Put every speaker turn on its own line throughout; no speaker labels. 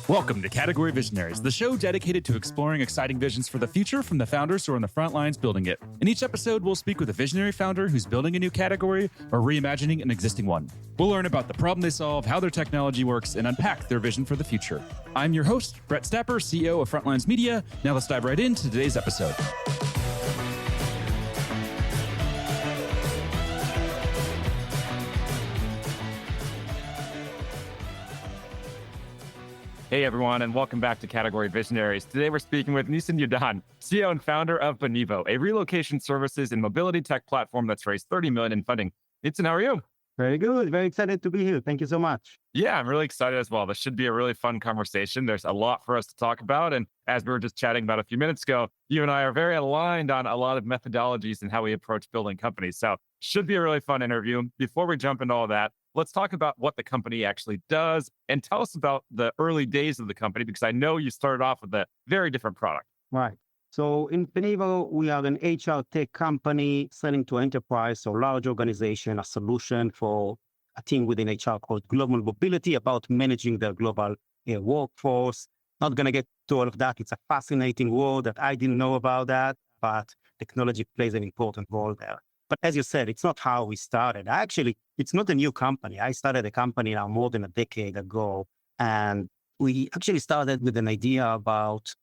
Welcome to Category Visionaries, the show dedicated to exploring exciting visions for the future from the founders who are on the front lines building it. In each episode, we'll speak with a visionary founder who's building a new category or reimagining an existing one. We'll learn about the problem they solve, how their technology works, and unpack their vision for the future. I'm your host, Brett Stapper, CEO of Frontlines Media. Now let's dive right into today's episode. Hey everyone, and welcome back to Category Visionaries. Today we're speaking with Nitzan Yudan, CEO and founder of Benivo, a relocation services and mobility tech platform that's raised $30 million in funding. Nitzan, how are you?
Very good. Very excited to be here. Thank you so much.
Yeah, I'm really excited as well. This should be a really fun conversation. There's a lot for us to talk about. And as we were just chatting about a few minutes ago, you and I are very aligned on a lot of methodologies and how we approach building companies. So should be a really fun interview. Before we jump into all that, let's talk about what the company actually does and tell us about the early days of the company, because I know you started off with a very different product.
Right. So in Benivo, we are an HR tech company selling to enterprise or large organization, a solution for a team within HR called Global Mobility about managing their global workforce. Not going to get to all of that. It's a fascinating world that I didn't know about that, but technology plays an important role there. But as you said, it's not how we started. Actually, it's not a new company. I started a company now more than a decade ago. And we actually started with an idea about,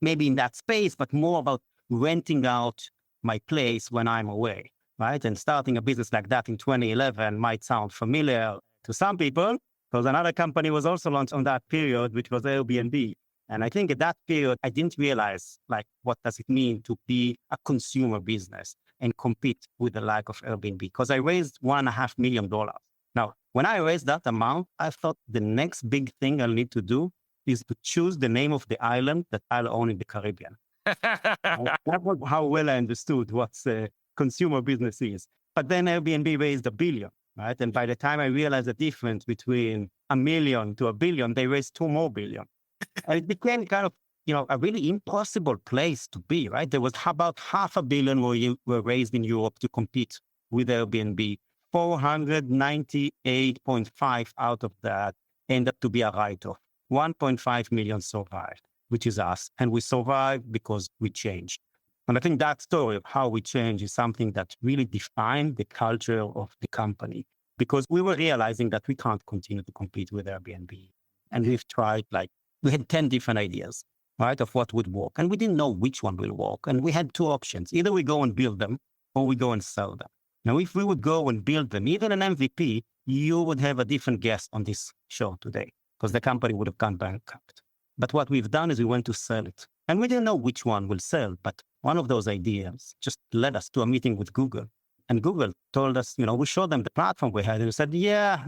maybe in that space, but more about renting out my place when I'm away, right? And starting a business like that in 2011 might sound familiar to some people, because another company was also launched on that period, which was Airbnb. And I think at that period, I didn't realize, what does it mean to be a consumer business and compete with the like of Airbnb, because I raised $1.5 million. Now, when I raised that amount, I thought the next big thing I'll need to do is to choose the name of the island that I'll own in the Caribbean. That was how well I understood what consumer business is. But then Airbnb raised $1 billion, right? And by the time I realized the difference between $1 million to $1 billion, they raised $2 more billion. And it became kind of a really impossible place to be, right? There was about $500 million were raised in Europe to compete with Airbnb. 498.5 out of that ended up to be a write-off. 1.5 million survived, which is us. And we survived because we changed. And I think that story of how we changed is something that really defined the culture of the company, because we were realizing that we can't continue to compete with Airbnb. And we've tried, we had 10 different ideas, right, of what would work. And we didn't know which one will work. And we had two options. Either we go and build them or we go and sell them. Now, if we would go and build them, even an MVP, you would have a different guest on this show today, because the company would have gone bankrupt. But what we've done is we went to sell it. And we didn't know which one will sell, but one of those ideas just led us to a meeting with Google. And Google told us, we showed them the platform we had, and we said, yeah,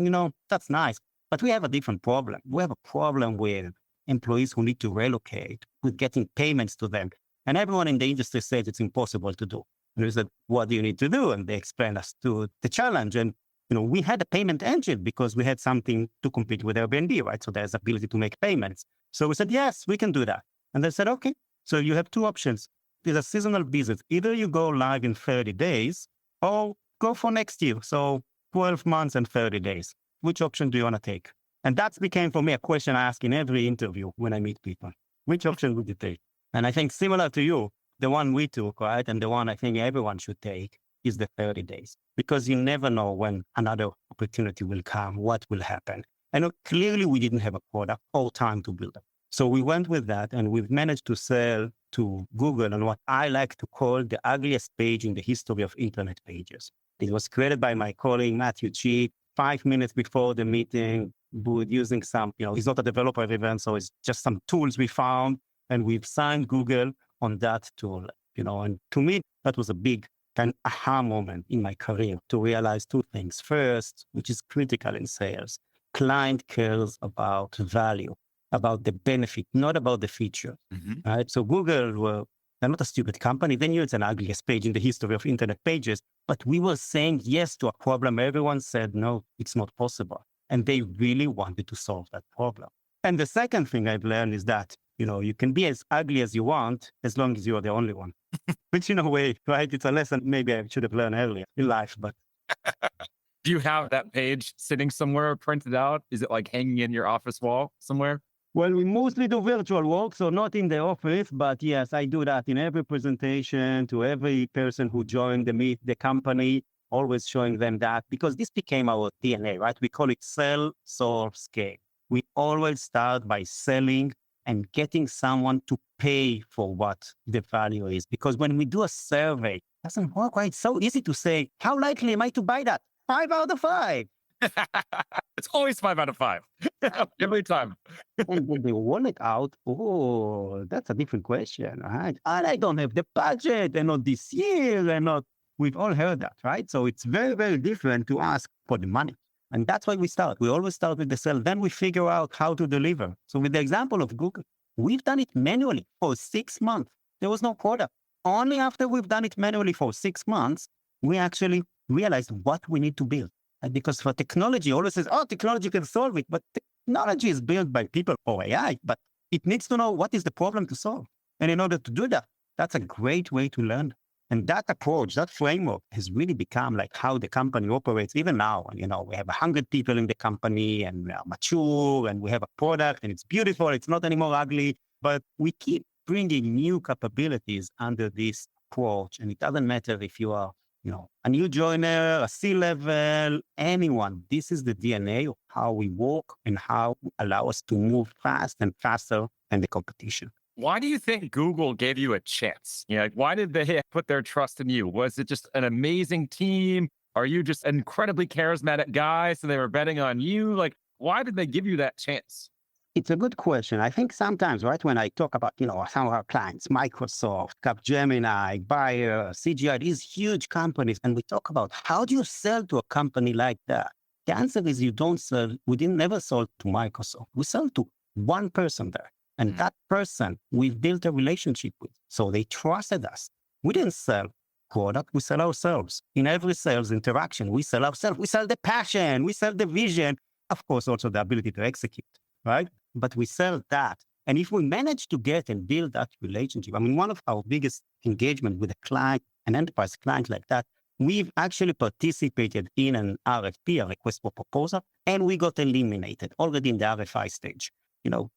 that's nice, but we have a different problem. We have a problem with employees who need to relocate, with getting payments to them. And everyone in the industry said it's impossible to do. And we said, what do you need to do? And they explained us to the challenge. And, we had a payment engine because we had something to compete with Airbnb, right? So there's ability to make payments. So we said, yes, we can do that. And they said, okay, so you have two options. There's a seasonal business. Either you go live in 30 days or go for next year. So 12 months and 30 days. Which option do you want to take? And that became for me a question I ask in every interview when I meet people. Which option would you take? And I think similar to you, the one we took, right, and the one I think everyone should take is the 30 days. Because you never know when another opportunity will come, what will happen. And clearly we didn't have a product or time to build it. So we went with that, and we've managed to sell to Google on what I like to call the ugliest page in the history of internet pages. It was created by my colleague, Matthew G. 5 minutes before the meeting, using some, he's not a developer event, so it's just some tools we found, and we've signed Google on that tool, and to me, that was a big kind of aha moment in my career to realize two things. First, which is critical in sales, client cares about value, about the benefit, not about the feature, right? So Google they're not a stupid company. They knew it's an ugliest page in the history of internet pages, but we were saying yes to a problem. Everyone said, no, it's not possible. And they really wanted to solve that problem. And the second thing I've learned is that, you can be as ugly as you want, as long as you are the only one, which in a way, right? It's a lesson maybe I should have learned earlier in life, but
Do you have that page sitting somewhere printed out? Is it like hanging in your office wall somewhere?
Well, we mostly do virtual work, so not in the office, but yes, I do that in every presentation to every person who joined the company, always showing them that because this became our DNA, right? We call it sell, solve, scale. We always start by selling and getting someone to pay for what the value is. Because when we do a survey, it doesn't work, right? It's so easy to say, how likely am I to buy that? 5 out of 5.
It's always 5 out of 5 every time.
And when they want it out, oh, that's a different question, right? And I don't have the budget, and not this year, and not. We've all heard that, right? So it's very, very different to ask for the money. And that's why we start. We always start with the sell. Then we figure out how to deliver. So with the example of Google, we've done it manually for 6 months. There was no product. Only after we've done it manually for 6 months, we actually realized what we need to build. And because for technology, always says, oh, technology can solve it. But technology is built by people for AI, but it needs to know what is the problem to solve. And in order to do that, that's a great way to learn. And that approach, that framework has really become like how the company operates even now. And, we have 100 people in the company and we are mature and we have a product and it's beautiful. It's not anymore ugly, but we keep bringing new capabilities under this approach. And it doesn't matter if you are a new joiner, a C-level, anyone. This is the DNA of how we work and how allow us to move fast and faster than the competition.
Why do you think Google gave you a chance? Why did they put their trust in you? Was it just an amazing team? Are you just an incredibly charismatic guy, so they were betting on you? Why did they give you that chance?
It's a good question. I think sometimes, right, when I talk about, some of our clients, Microsoft, Capgemini, Bayer, CGI, these huge companies, and we talk about how do you sell to a company like that? The answer is you don't sell. We didn't never sell to Microsoft. We sell to one person there. And that person we've built a relationship with. So they trusted us. We didn't sell product, we sell ourselves. In every sales interaction, we sell ourselves. We sell the passion, we sell the vision, of course, also the ability to execute, right? But we sell that. And if we manage to get and build that relationship, one of our biggest engagement with a client, an enterprise client like that, we've actually participated in an RFP, a request for proposal, and we got eliminated already in the RFI stage.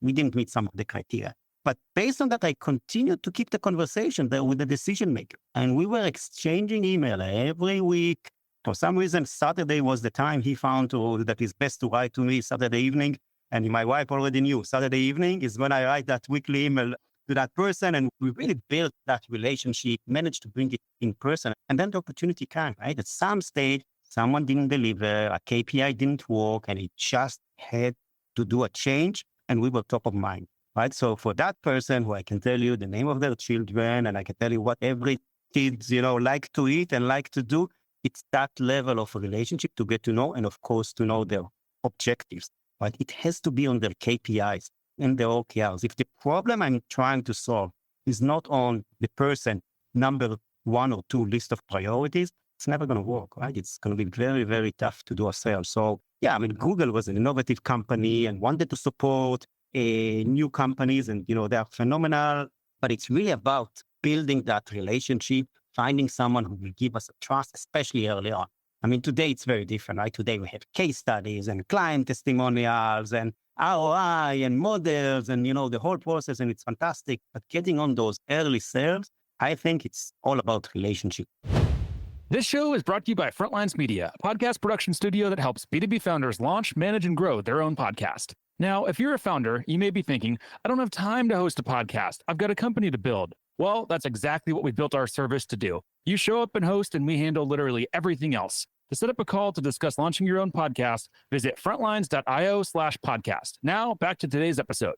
We didn't meet some of the criteria. But based on that, I continued to keep the conversation there with the decision maker. And we were exchanging email every week. For some reason, Saturday was the time he found that it's best to write to me Saturday evening. And my wife already knew Saturday evening is when I write that weekly email to that person. And we really built that relationship, managed to bring it in person. And then the opportunity came, right? At some stage, someone didn't deliver, a KPI didn't work, and it just had to do a change. And we were top of mind, right? So for that person who I can tell you the name of their children and I can tell you what every kids, like to eat and like to do, it's that level of a relationship to get to know and of course to know their objectives, right? It has to be on their KPIs and their OKRs. If the problem I'm trying to solve is not on the person number 1 or 2 list of priorities, it's never going to work, right? It's going to be very, very tough to do a sale. So yeah, Google was an innovative company and wanted to support new companies and, they are phenomenal, but it's really about building that relationship, finding someone who will give us a trust, especially early on. Today it's very different, right? Today we have case studies and client testimonials and ROI and models and, the whole process, and it's fantastic. But getting on those early sales, I think it's all about relationship.
This show is brought to you by Frontlines Media, a podcast production studio that helps B2B founders launch, manage, and grow their own podcast. Now, if you're a founder, you may be thinking, I don't have time to host a podcast. I've got a company to build. Well, that's exactly what we built our service to do. You show up and host, and we handle literally everything else. To set up a call to discuss launching your own podcast, visit frontlines.io/podcast. Now, back to today's episode.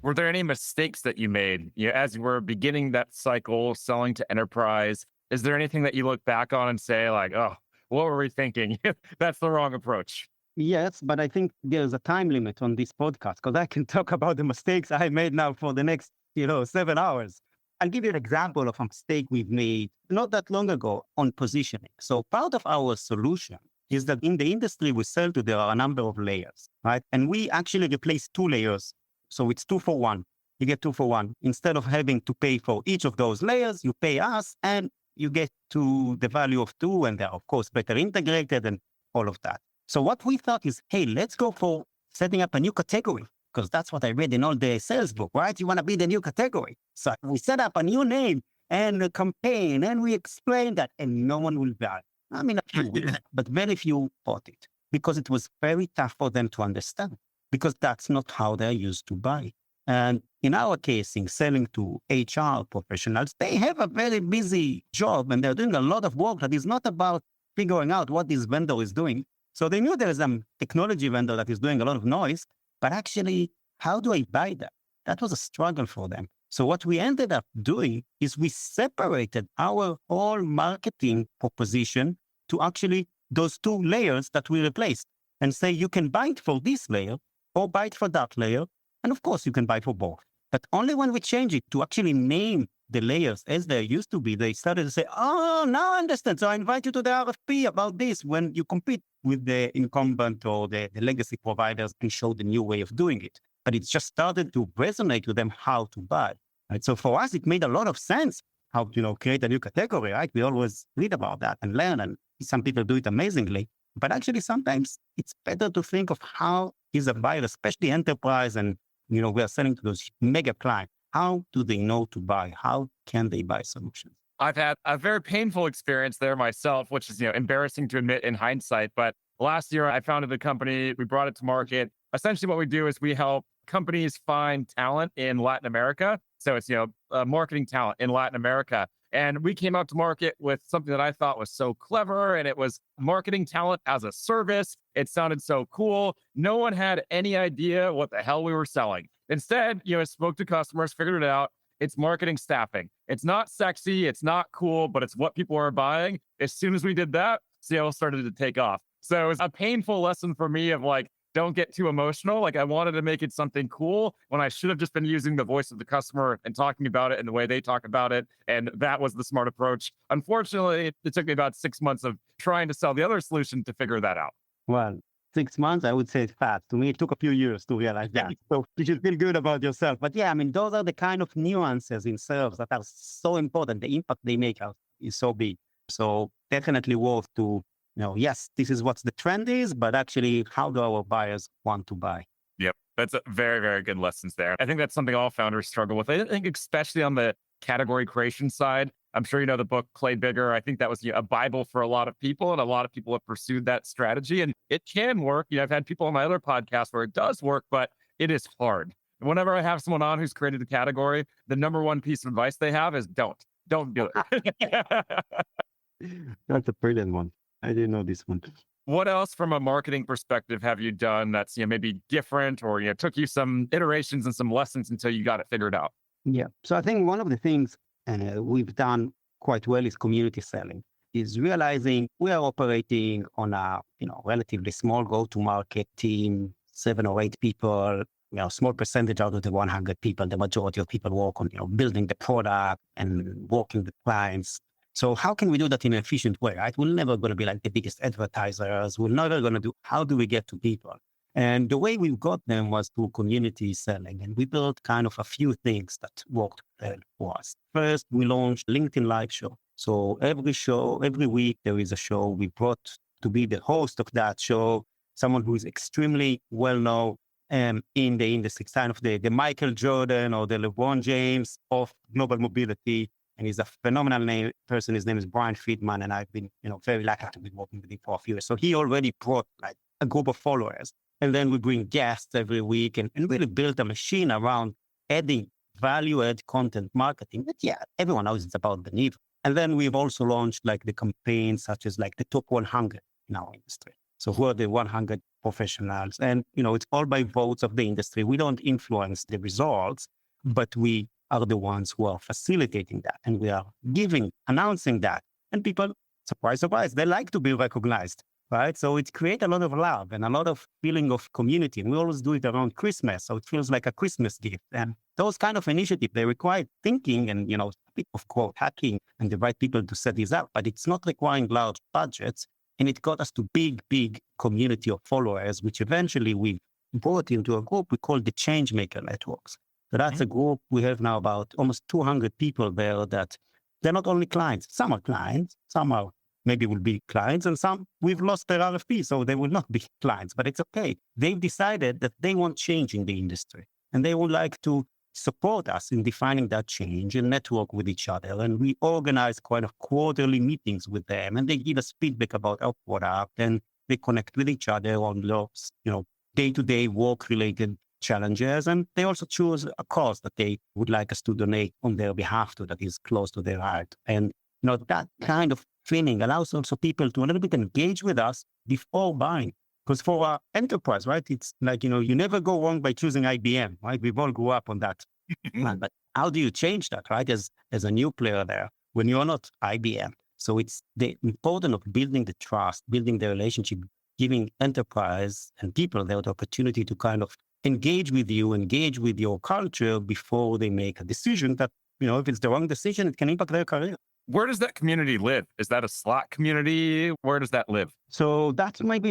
Were there any mistakes that you made as you were beginning that cycle, selling to enterprise? Is there anything that you look back on and say like, oh, what were we thinking? That's the wrong approach.
Yes, but I think there's a time limit on this podcast because I can talk about the mistakes I made now for the next, 7 hours. I'll give you an example of a mistake we've made not that long ago on positioning. So part of our solution is that in the industry we sell to, there are a number of layers, right? And we actually replace 2 layers. So it's 2 for 1. You get 2 for 1. Instead of having to pay for each of those layers, you pay us and you get to the value of 2. And they're, of course, better integrated and all of that. So what we thought is, hey, let's go for setting up a new category, because that's what I read in all the sales book, right? You want to be the new category. So we set up a new name and a campaign, and we explained that, and no one will buy. I mean, a few will, but very few bought it because it was very tough for them to understand, because that's not how they're used to buy. And in our case, in selling to HR professionals, they have a very busy job and they're doing a lot of work that is not about figuring out what this vendor is doing. So they knew there's a technology vendor that is doing a lot of noise, but actually, how do I buy that? That was a struggle for them. So what we ended up doing is we separated our whole marketing proposition to actually those two layers that we replaced, and say you can buy it for this layer or buy it for that layer. And of course, you can buy for both. But only when we change it to actually name the layers as they used to be, they started to say, oh, now I understand. So I invite you to the RFP about this when you compete with the incumbent or the legacy providers and show the new way of doing it. But it just started to resonate with them how to buy. Right? So for us, it made a lot of sense how to create a new category. Right? We always read about that and learn, and some people do it amazingly. But actually, sometimes it's better to think of how is a buyer, especially enterprise, and we are selling to those mega clients. How do they know to buy? How can they buy solutions?
I've had a very painful experience there myself, which is, embarrassing to admit in hindsight. But last year I founded a company. We brought it to market. Essentially what we do is we help companies find talent in Latin America. So it's, marketing talent in Latin America. And we came out to market with something that I thought was so clever, and it was marketing talent as a service. It sounded so cool. No one had any idea what the hell we were selling. Instead, I spoke to customers, figured it out. It's marketing staffing. It's not sexy. It's not cool, but it's what people are buying. As soon as we did that, sales started to take off. So it was a painful lesson for me of don't get too emotional. I wanted to make it something cool when I should have just been using the voice of the customer and talking about it in the way they talk about it. And that was the smart approach. Unfortunately, it took me about 6 months of trying to sell the other solution to figure that out.
Well, 6 months, I would say it's fast. To me, it took a few years to realize that. So you should feel good about yourself. But yeah, those are the kind of nuances in sales that are so important. The impact they make is so big. So definitely worth to, yes, this is what the trend is, but actually, how do our buyers want to buy?
Yep. That's a very, very good lessons there. I think that's something all founders struggle with. I think especially on the category creation side. I'm sure you know the book Play Bigger. I think that was a Bible for a lot of people, and a lot of people have pursued that strategy, and it can work. I've had people on my other podcasts where it does work, but it is hard. Whenever I have someone on who's created a category, the number one piece of advice they have is don't do it.
That's a brilliant one. I didn't know this one.
What else from a marketing perspective have you done that's maybe different, or took you some iterations and some lessons until you got it figured out?
Yeah. So I think one of the things we've done quite well is community selling, is realizing we are operating on a relatively small go-to-market team, 7 or 8 people, small percentage out of the 100 people. The majority of people work on building the product and working with clients. So how can we do that in an efficient way, right? We're never going to be like the biggest advertisers. We're never going to do, how do we get to people? And the way we got them was through community selling. And we built kind of a few things that worked well for us. First, we launched LinkedIn Live Show. So every week there is a show. We brought to be the host of that show someone who is extremely well-known in the industry, kind of the Michael Jordan or the LeBron James of global mobility. And he's a phenomenal person. His name is Brian Friedman. And I've been, very lucky to be working with him for a few years. So he already brought a group of followers. And then we bring guests every week and really build a machine around adding value-add content marketing. But yeah, everyone knows it's about Benivo. And then we've also launched the campaigns such as the top 100 in our industry. So who are the 100 professionals? And, it's all by votes of the industry. We don't influence the results, but we are the ones who are facilitating that. And we are announcing that. And people, surprise, surprise, they like to be recognized. Right. So it creates a lot of love and a lot of feeling of community. And we always do it around Christmas. So it feels like a Christmas gift. And those kind of initiatives, they require thinking and, a bit of quote hacking and the right people to set these up. But it's not requiring large budgets. And it got us to big community of followers, which eventually we brought into a group we call the Changemaker Networks. So that's a group. We have now about almost 200 people there that they're not only clients. Some are clients, some are maybe will be clients, and some we've lost their RFP, so they will not be clients, but it's okay. They've decided that they want change in the industry, and they would like to support us in defining that change and network with each other. And we organize kind of quarterly meetings with them, and they give us feedback about our product, and they connect with each other on those, day-to-day work-related challenges. And they also choose a cause that they would like us to donate on their behalf to, that is close to their heart. And that kind of training allows also people to a little bit engage with us before buying. Because for our enterprise, right, it's like, you never go wrong by choosing IBM, right? We've all grew up on that. But how do you change that, right? As a new player there, when you're not IBM. So it's the importance of building the trust, building the relationship, giving enterprise and people the opportunity to kind of engage with you, engage with your culture before they make a decision that, if it's the wrong decision, it can impact their career.
Where does that community live? Is that a Slack community? Where does that live?
So that's maybe,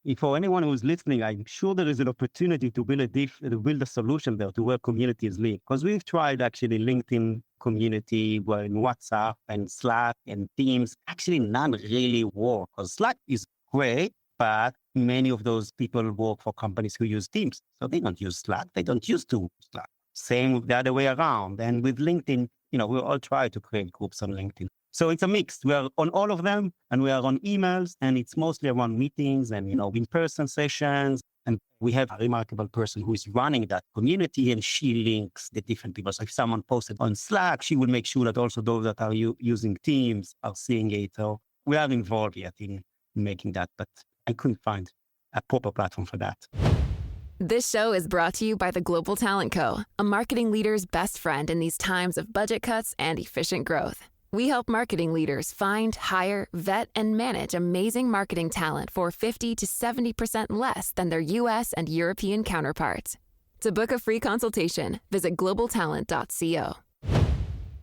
if for anyone who's listening, I'm sure there is an opportunity to build a solution there to where communities live. Because we've tried actually LinkedIn community, where in WhatsApp and Slack and Teams, actually none really work. Because Slack is great, but many of those people work for companies who use Teams. So they don't use Slack. They don't use to Slack. Same the other way around. And with LinkedIn, we all try to create groups on LinkedIn. So it's a mix. We are on all of them, and we are on emails, and it's mostly around meetings and, in-person sessions. And we have a remarkable person who is running that community, and she links the different people. So if someone posted on Slack, she will make sure that also those that are using Teams are seeing it. So we are involved yet in making that, but I couldn't find a proper platform for that.
This show is brought to you by the Global Talent Co., a marketing leader's best friend in these times of budget cuts and efficient growth. We help marketing leaders find, hire, vet, and manage amazing marketing talent for 50 to 70% less than their U.S. and European counterparts. To book a free consultation, visit globaltalent.co.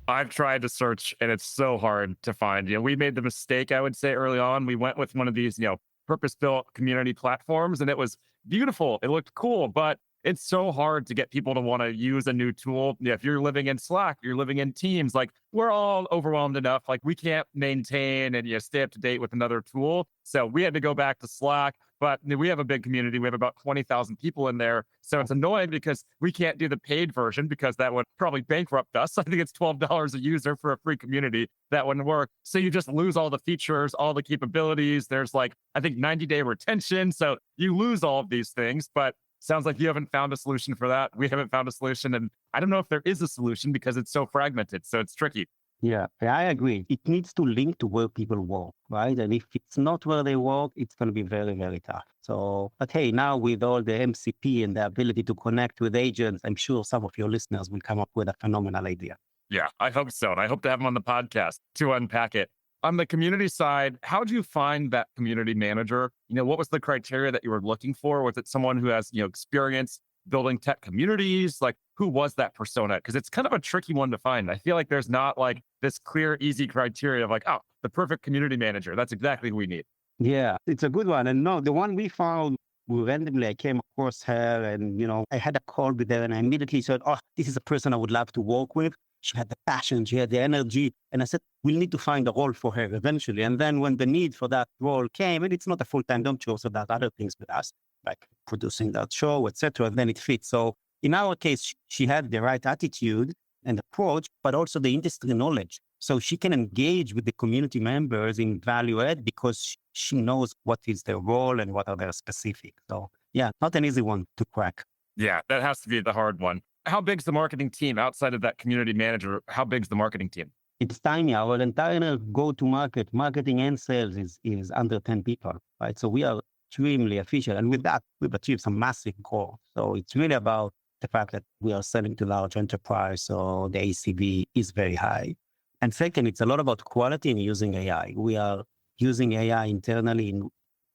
I've tried to search, and it's so hard to find. We made the mistake, I would say, early on. We went with one of these, purpose-built community platforms, and it was beautiful. It looked cool, but it's so hard to get people to want to use a new tool. If you're living in Slack, you're living in Teams, like we're all overwhelmed enough. Like we can't maintain and stay up to date with another tool. So we had to go back to Slack, but we have a big community. We have about 20,000 people in there. So it's annoying because we can't do the paid version because that would probably bankrupt us. I think it's $12 a user for a free community. That wouldn't work. So you just lose all the features, all the capabilities. There's I think 90-day retention. So you lose all of these things, but sounds like you haven't found a solution for that. We haven't found a solution. And I don't know if there is a solution because it's so fragmented. So it's tricky.
Yeah, I agree. It needs to link to where people work, right? And if it's not where they work, it's going to be very, very tough. So, but hey, now with all the MCP and the ability to connect with agents, I'm sure some of your listeners will come up with a phenomenal idea.
Yeah, I hope so. And I hope to have them on the podcast to unpack it. On the community side, how did you find that community manager? What was the criteria that you were looking for? Was it someone who has, experience building tech communities? Like, who was that persona? Because it's kind of a tricky one to find. I feel like there's not this clear, easy criteria of the perfect community manager. That's exactly who we need.
Yeah, it's a good one. And no, the one we found, randomly, I came across her, and, I had a call with her, and I immediately said, oh, this is a person I would love to work with. She had the passion, she had the energy. And I said, we'll need to find a role for her eventually. And then when the need for that role came, and it's not a full-time job, she also does other things with us, like producing that show, etc. Then it fits. So in our case, she had the right attitude and approach, but also the industry knowledge. So she can engage with the community members in value add because she knows what is their role and what are their specifics. So yeah, not an easy one to crack.
Yeah, that has to be the hard one. How big's the marketing team outside of that community manager? How big's the marketing team?
It's tiny. Our entire go-to-market, marketing and sales is under 10 people, right? So we are extremely efficient. And with that, we've achieved some massive growth. So it's really about the fact that we are selling to large enterprise, so the ACV is very high. And second, it's a lot about quality and using AI. We are using AI internally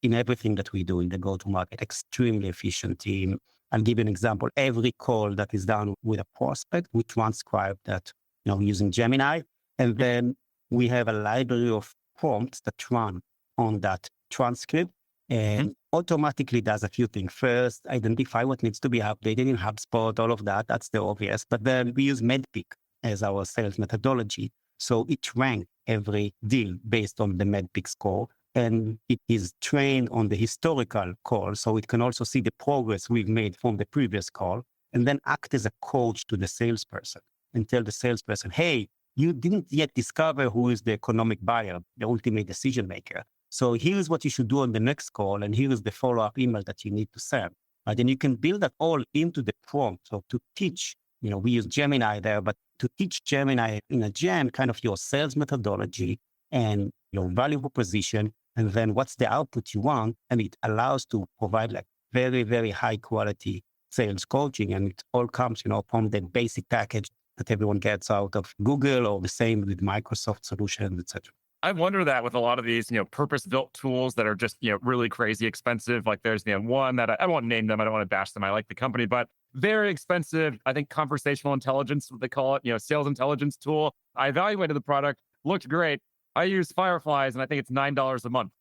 in everything that we do in the go-to-market, extremely efficient team. I'll give you an example. Every call that is done with a prospect, we transcribe that, using Gemini. And then we have a library of prompts that run on that transcript and automatically does a few things. First, identify what needs to be updated in HubSpot, all of that. That's the obvious. But then we use MEDPIC as our sales methodology. So it ranks every deal based on the MEDPIC score. And it is trained on the historical call. So it can also see the progress we've made from the previous call and then act as a coach to the salesperson and tell the salesperson, hey, you didn't yet discover who is the economic buyer, the ultimate decision maker. So here's what you should do on the next call. And here is the follow-up email that you need to send. Right? And you can build that all into the prompt. So to teach, we use Gemini there, but to teach Gemini in a gem, kind of your sales methodology and your value proposition, and then what's the output you want. And it allows to provide like very, very high quality sales coaching. And it all comes, from the basic package that everyone gets out of Google, or the same with Microsoft solutions, etc.
I wonder that with a lot of these, purpose-built tools that are just, really crazy expensive. Like there's, one that I won't name them. I don't want to bash them. I like the company, but very expensive. I think conversational intelligence, what they call it, sales intelligence tool. I evaluated the product, looked great. I use Fireflies and I think it's $9 a month,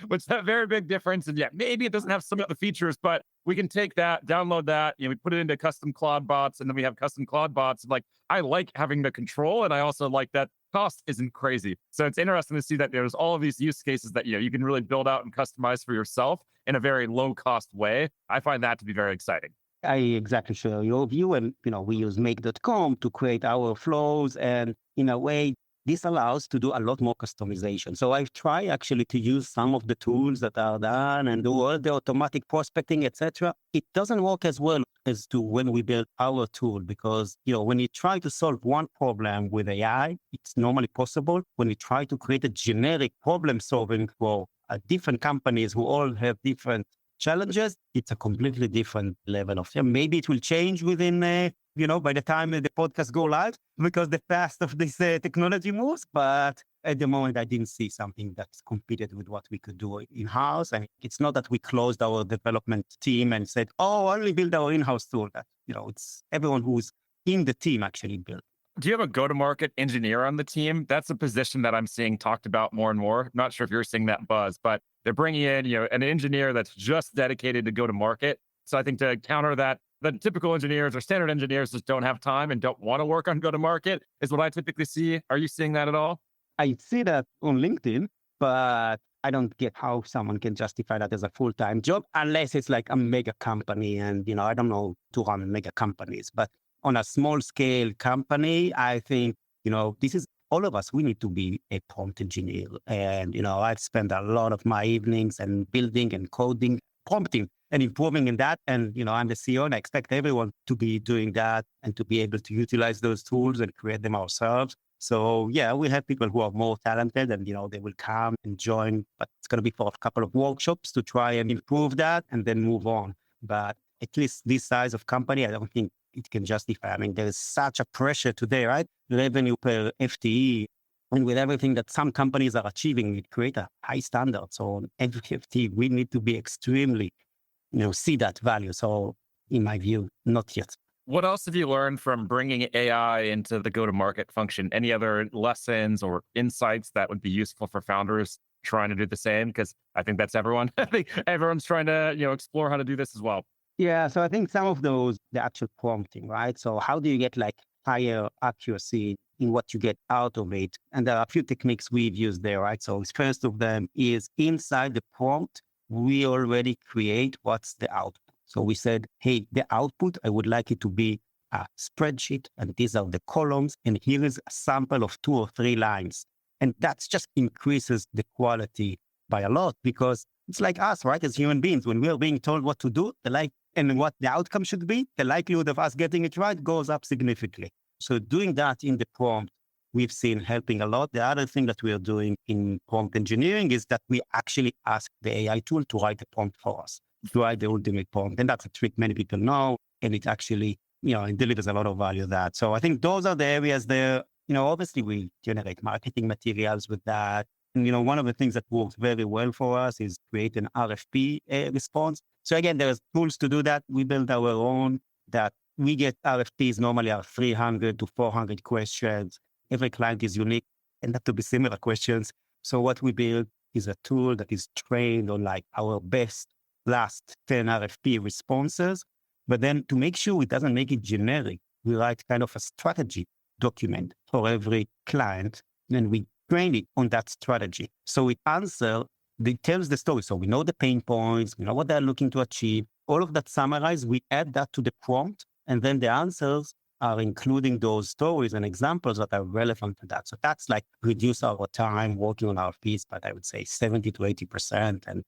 which is a very big difference. And yeah, maybe it doesn't have some of the features, but we can take that, download that, we put it into custom Claude bots, and then we have custom Claude bots. Like, I like having the control, and I also like that cost isn't crazy. So it's interesting to see that there's all of these use cases that, you can really build out and customize for yourself in a very low cost way. I find that to be very exciting.
I exactly share your view. And, we use make.com to create our flows. And in a way, this allows to do a lot more customization. So I've tried actually to use some of the tools that are done and do all the automatic prospecting, etc. It doesn't work as well as to when we build our tool, because, when you try to solve one problem with AI, it's normally possible. When you try to create a generic problem solving for different companies who all have different challenges, it's a completely different level of, maybe it will change within, by the time the podcast go live, because the fast of this technology moves. But at the moment, I didn't see something that's competed with what we could do in-house. And it's not that we closed our development team and said, oh, only build our in-house tool. That, it's everyone who's in the team actually built.
Do you have a go-to-market engineer on the team? That's a position that I'm seeing talked about more and more. I'm not sure if you're seeing that buzz, but they're bringing in, an engineer that's just dedicated to go-to-market. So I think to counter that, the typical engineers or standard engineers just don't have time and don't want to work on go-to-market is what I typically see. Are you seeing that at all?
I see that on LinkedIn, but I don't get how someone can justify that as a full-time job unless it's like a mega company. And, I don't know to run mega companies, but on a small scale company, I think, this is all of us. We need to be a prompt engineer. And, I've spent a lot of my evenings and building and coding, prompting and improving in that. And, I'm the CEO and I expect everyone to be doing that and to be able to utilize those tools and create them ourselves. So yeah, we have people who are more talented and, they will come and join, but it's going to be for a couple of workshops to try and improve that and then move on. But at least this size of company, I don't think it can justify. I mean, there is such a pressure today, right? Revenue per FTE. And with everything that some companies are achieving, it creates a high standard. So on every FTE, we need to be extremely, see that value. So in my view, not yet.
What else have you learned from bringing AI into the go-to-market function? Any other lessons or insights that would be useful for founders trying to do the same? Because I think that's everyone. I think everyone's trying to, explore how to do this as well.
Yeah, so I think some of those, the actual prompting, right? So how do you get like higher accuracy in what you get out of it? And there are a few techniques we've used there, right? So first of them is inside the prompt, we already create what's the output. So we said, hey, the output, I would like it to be a spreadsheet, and these are the columns, and here is a sample of 2 or 3 lines. And that just increases the quality by a lot, because it's like us, right? As human beings, when we're being told what to do, and what the outcome should be, the likelihood of us getting it right goes up significantly. So doing that in the prompt, we've seen helping a lot. The other thing that we are doing in prompt engineering is that we actually ask the AI tool to write the prompt for us, to write the ultimate prompt. And that's a trick many people know. And it actually, it delivers a lot of value that. So I think those are the areas there. Obviously we generate marketing materials with that. And, one of the things that works very well for us is create an RFP response. So again, there's tools to do that. We build our own that we get RFPs normally are 300 to 400 questions. Every client is unique and that to be similar questions. So what we build is a tool that is trained on like our best last 10 RFP responses. But then to make sure it doesn't make it generic, we write kind of a strategy document for every client and we train it on that strategy. So it tells the story. So we know the pain points, we know what they're looking to achieve. All of that summarized, we add that to the prompt, and then the answers are including those stories and examples that are relevant to that. So that's like reduce our time working on our piece, but I would say 70 to 80%, and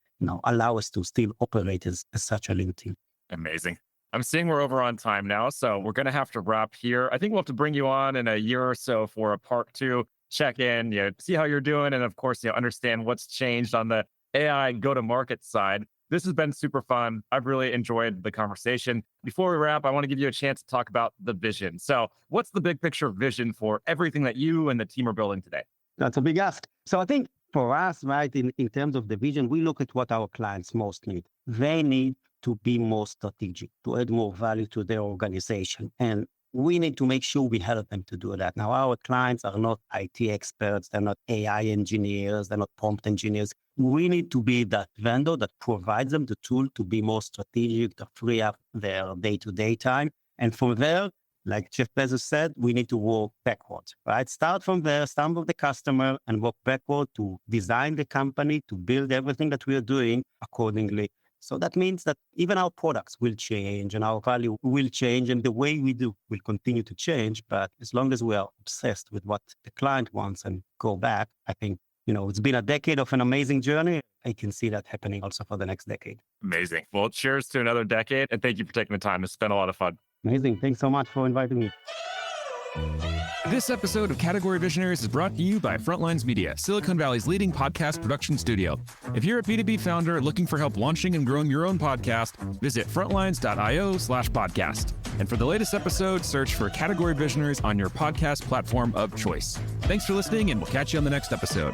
allow us to still operate as such a lean team.
Amazing. I'm seeing we're over on time now, so we're going to have to wrap here. I think we'll have to bring you on in a year or so for a part 2, check in, see how you're doing, and of course, understand what's changed on the AI go-to-market side. This has been super fun. I've really enjoyed the conversation. Before we wrap, I want to give you a chance to talk about the vision. So what's the big picture vision for everything that you and the team are building today?
That's a big ask. So I think for us, right, in terms of the vision, we look at what our clients most need. They need to be more strategic, to add more value to their organization. And we need to make sure we help them to do that. Now, our clients are not IT experts. They're not AI engineers. They're not prompt engineers. We need to be that vendor that provides them the tool to be more strategic, to free up their day-to-day time. And from there, like Jeff Bezos said, we need to work backwards, right? Start from there, start with the customer, and work backward to design the company, to build everything that we are doing accordingly. So that means that even our products will change and our value will change, and the way we do will continue to change. But as long as we are obsessed with what the client wants and go back, I think, it's been a decade of an amazing journey. I can see that happening also for the next decade.
Amazing. Well, cheers to another decade, and thank you for taking the time. It's been a lot of fun.
Amazing. Thanks so much for inviting me.
This episode of Category Visionaries is brought to you by Frontlines Media, Silicon Valley's leading podcast production studio. If you're a B2B founder looking for help launching and growing your own podcast, visit frontlines.io/podcast. And for the latest episode, search for Category Visionaries on your podcast platform of choice. Thanks for listening, and we'll catch you on the next episode.